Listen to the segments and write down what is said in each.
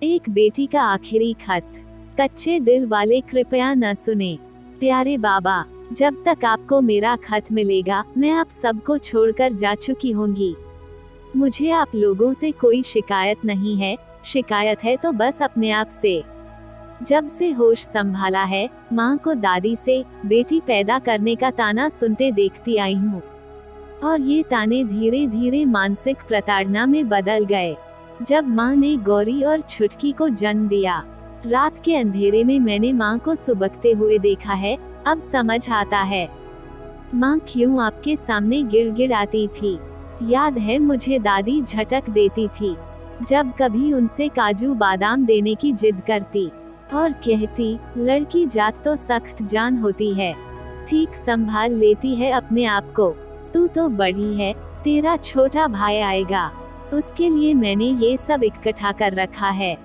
एक बेटी का आखिरी खत। कच्चे दिल वाले कृपया न सुने। प्यारे बाबा, जब तक आपको मेरा खत मिलेगा मैं आप सबको छोड़कर जा चुकी होंगी। मुझे आप लोगों से कोई शिकायत नहीं है, शिकायत है तो बस अपने आप से। जब से होश संभाला है, माँ को दादी से बेटी पैदा करने का ताना सुनते देखती आई हूँ, और ये ताने धीरे धीरे मानसिक प्रताड़ना में बदल गए। जब माँ ने गौरी और छुटकी को जन्म दिया, रात के अंधेरे में मैंने माँ को सुबकते हुए देखा है। अब समझ आता है माँ क्यों आपके सामने गिड़गिड़ाती थी। याद है मुझे दादी झटक देती थी जब कभी उनसे काजू बादाम देने की जिद करती, और कहती, लड़की जात तो सख्त जान होती है, ठीक संभाल लेती है अपने आप को, तू तो बड़ी है, तेरा छोटा भाई आएगा, उसके लिए मैंने ये सब इकट्ठा कर रखा है।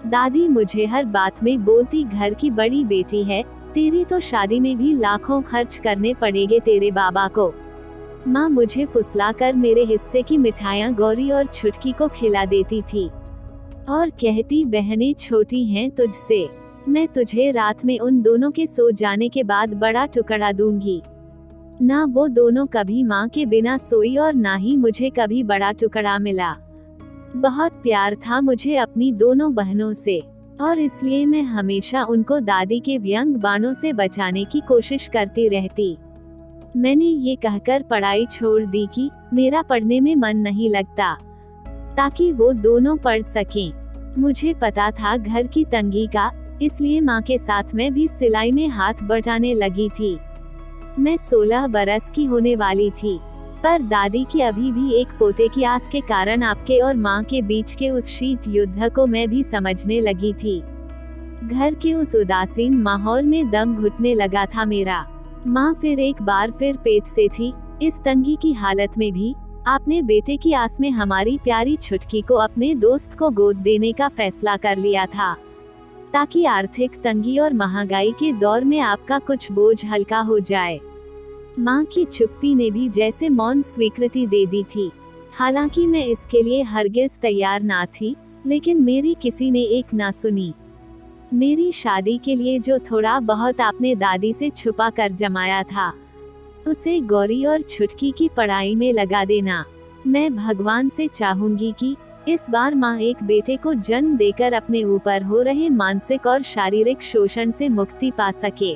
दादी मुझे हर बात में बोलती, घर की बड़ी बेटी है, तेरी तो शादी में भी लाखों खर्च करने पड़ेंगे तेरे बाबा को। माँ मुझे फुसलाकर मेरे हिस्से की मिठाइयाँ गौरी और छुटकी को खिला देती थी, और कहती, बहनें छोटी हैं तुझसे, मैं तुझे रात में उन दोनों के सो जाने के बाद बड़ा टुकड़ा दूंगी। ना वो दोनों कभी माँ के बिना सोई और ना ही मुझे कभी बड़ा टुकड़ा मिला। बहुत प्यार था मुझे अपनी दोनों बहनों से, और इसलिए मैं हमेशा उनको दादी के व्यंग बाणों से बचाने की कोशिश करती रहती। मैंने ये कहकर पढ़ाई छोड़ दी कि मेरा पढ़ने में मन नहीं लगता, ताकि वो दोनों पढ़ सकें। मुझे पता था घर की तंगी का, इसलिए माँ के साथ मैं भी सिलाई में हाथ बटाने लगी थी। मैं 16 बरस की होने वाली थी, पर दादी की अभी भी एक पोते की आस के कारण आपके और माँ के बीच के उस शीत युद्ध को मैं भी समझने लगी थी। घर के उस उदासीन माहौल में दम घुटने लगा था मेरा। माँ फिर एक बार फिर पेट से थी। इस तंगी की हालत में भी आपने बेटे की आस में हमारी प्यारी छुटकी को अपने दोस्त को गोद देने का फैसला कर लिया था, ताकि आर्थिक तंगी और महंगाई के दौर में आपका कुछ बोझ हल्का हो जाए। माँ की चुप्पी ने भी जैसे मौन स्वीकृति दे दी थी। हालांकि मैं इसके लिए हरगिज तैयार ना थी, लेकिन मेरी किसी ने एक ना सुनी। मेरी शादी के लिए जो थोड़ा बहुत आपने दादी से छुपा कर जमाया था, उसे गौरी और छुटकी की पढ़ाई में लगा देना। मैं भगवान से चाहूंगी कि इस बार माँ एक बेटे को जन्म देकर अपने ऊपर हो रहे मानसिक और शारीरिक शोषण से मुक्ति पा सके।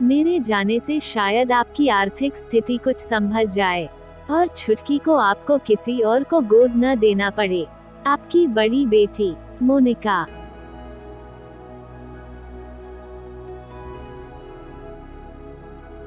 मेरे जाने से शायद आपकी आर्थिक स्थिति कुछ संभल जाए, और छुटकी को आपको किसी और को गोद न देना पड़े। आपकी बड़ी बेटी, मोनिका।